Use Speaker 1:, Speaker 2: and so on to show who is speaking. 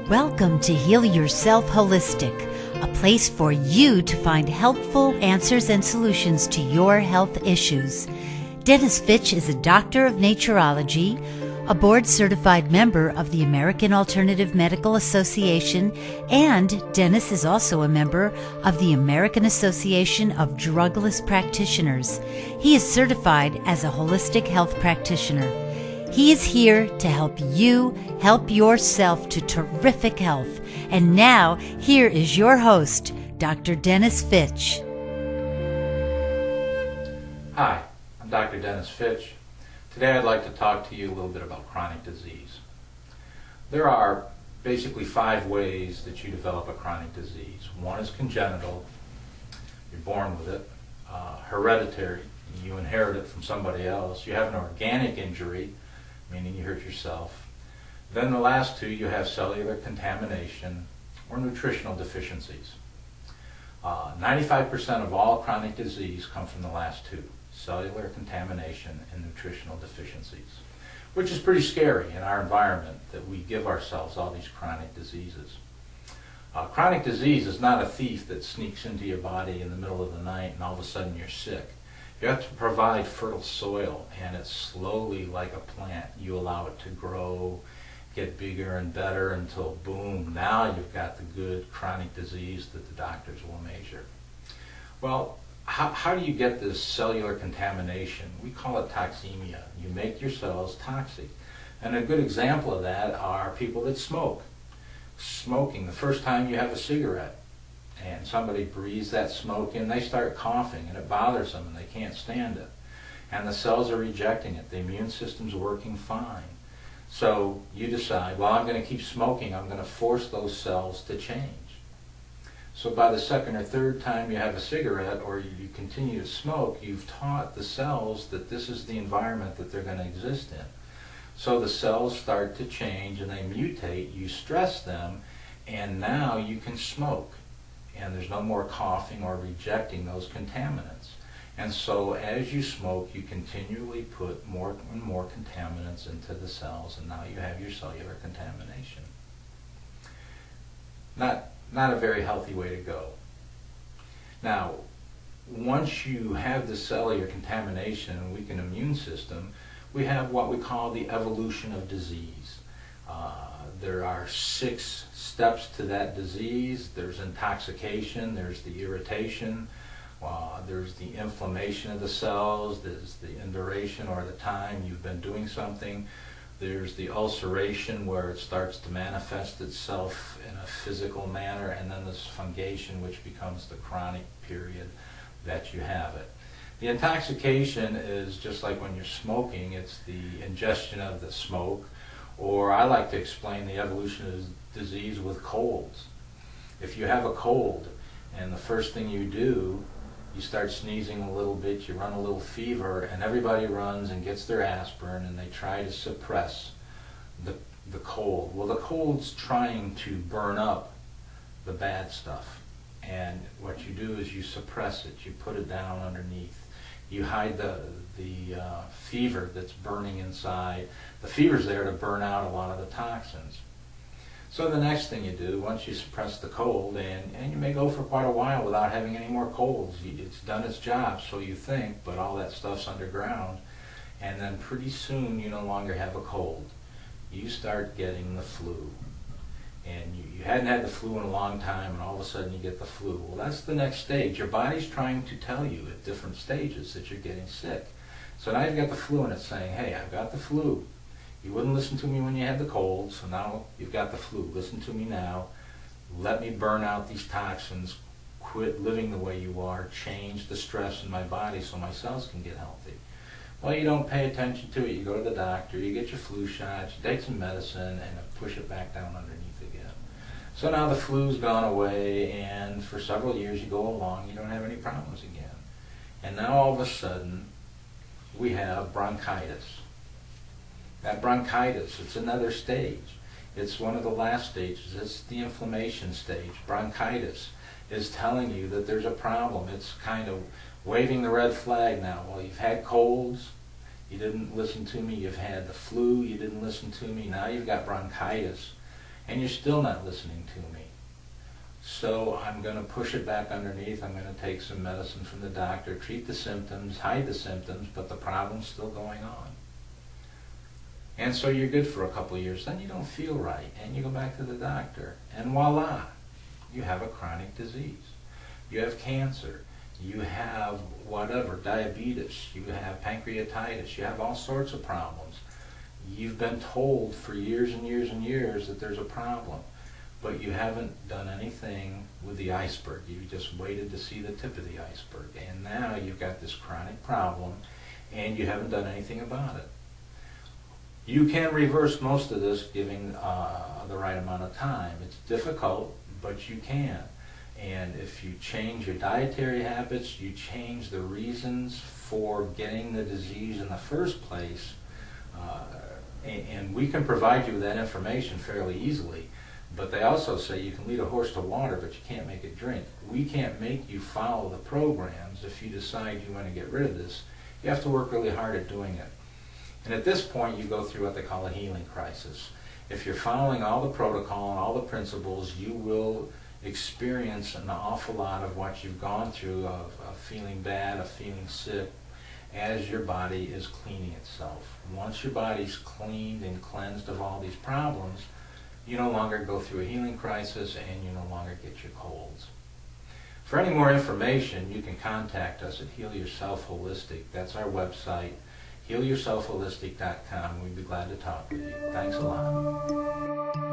Speaker 1: Welcome to Heal Yourself Holistic, a place for you to find helpful answers and solutions to your health issues. Dennis Fitch is a doctor of naturology, a board-certified member of the American Alternative Medical Association, and Dennis is also a member of the American Association of Drugless Practitioners. He is certified as a holistic health practitioner. He is here to help you help yourself to terrific health. And now, here is your host, Dr. Dennis Fitch.
Speaker 2: Hi, I'm Dr. Dennis Fitch. Today I'd like to talk to you a little bit about chronic disease. There are basically 5 ways that you develop a chronic disease. One is congenital, you're born with it. Hereditary, you inherit it from somebody else. You have an organic injury, meaning you hurt yourself. Then the last 2, you have cellular contamination or nutritional deficiencies. 95% of all chronic disease come from the last 2, cellular contamination and nutritional deficiencies, which is pretty scary in our environment that we give ourselves all these chronic diseases. Chronic disease is not a thief that sneaks into your body in the middle of the night and all of a sudden you're sick. You have to provide fertile soil, and it's slowly, like a plant, you allow it to grow, get bigger and better until boom, now you've got the good chronic disease that the doctors will measure. Well, how do you get this cellular contamination? We call it toxemia. You make your cells toxic. And a good example of that are people that smoke. Smoking, the first time you have a cigarette and somebody breathes that smoke in, they start coughing and it bothers them and they can't stand it. And the cells are rejecting it. The immune system's working fine. So you decide, well, I'm going to keep smoking. I'm going to force those cells to change. So by the second or third time you have a cigarette or you continue to smoke, you've taught the cells that this is the environment that they're going to exist in. So the cells start to change and they mutate. You stress them, and now you can smoke. And there's no more coughing or rejecting those contaminants. And so as you smoke, you continually put more and more contaminants into the cells, and now you have your cellular contamination. Not a very healthy way to go. Now, once you have the cellular contamination and weakened immune system, we have what we call the evolution of disease. There are 6 steps to that disease. There's intoxication, there's the irritation, there's the inflammation of the cells, there's the induration or the time you've been doing something. There's the ulceration where it starts to manifest itself in a physical manner, and then this fungation, which becomes the chronic period that you have it. The intoxication is just like when you're smoking, it's the ingestion of the smoke, or I like to explain the evolution of disease with colds. If you have a cold and the first thing you do, you start sneezing a little bit, you run a little fever, and everybody runs and gets their aspirin and they try to suppress the cold. Well, the cold's trying to burn up the bad stuff. And what you do is you suppress it, you put it down underneath. You hide the fever that's burning inside. The fever's there to burn out a lot of the toxins. So the next thing you do, once you suppress the cold, and you may go for quite a while without having any more colds, it's done its job, so you think, but all that stuff's underground, and then pretty soon you no longer have a cold. You start getting the flu. And you hadn't had the flu in a long time, and all of a sudden you get the flu. Well, that's the next stage. Your body's trying to tell you at different stages that you're getting sick. So now you've got the flu, and it's saying, hey, I've got the flu. You wouldn't listen to me when you had the cold, so now you've got the flu. Listen to me now. Let me burn out these toxins. Quit living the way you are. Change the stress in my body so my cells can get healthy. Well, you don't pay attention to it. You go to the doctor, you get your flu shots, you take some medicine, and push it back down underneath again. So now the flu's gone away, and for several years you go along, you don't have any problems again. And now all of a sudden, we have bronchitis. That bronchitis, it's another stage. It's one of the last stages. It's the inflammation stage. Bronchitis is telling you that there's a problem. It's kind of waving the red flag now. Well, you've had colds, you didn't listen to me. You've had the flu, you didn't listen to me. Now you've got bronchitis. and you're still not listening to me. So I'm going to push it back underneath. I'm going to take some medicine from the doctor, treat the symptoms, hide the symptoms, but the problem's still going on. And so you're good for a couple of years. Then you don't feel right, and you go back to the doctor, and voila, you have a chronic disease. You have cancer. You have whatever, diabetes. You have pancreatitis. You have all sorts of problems. You've been told for years and years and years that there's a problem, but you haven't done anything with the iceberg. You just waited to see the tip of the iceberg, and now you've got this chronic problem, and you haven't done anything about it. You can reverse most of this given the right amount of time. It's difficult, but you can. And if you change your dietary habits, you change the reasons for getting the disease in the first place, and we can provide you with that information fairly easily. But they also say you can lead a horse to water, but you can't make it drink. We can't make you follow the programs. If you decide you want to get rid of this, you have to work really hard at doing it. And at this point, you go through what they call a healing crisis. If you're following all the protocol and all the principles, you will experience an awful lot of what you've gone through, of feeling bad, of feeling sick, as your body is cleaning itself. Once your body's cleaned and cleansed of all these problems, you no longer go through a healing crisis, and you no longer get your colds. For any more information, you can contact us at Heal Yourself Holistic. That's our website, healyourselfholistic.com. We'd be glad to talk with you. Thanks a lot.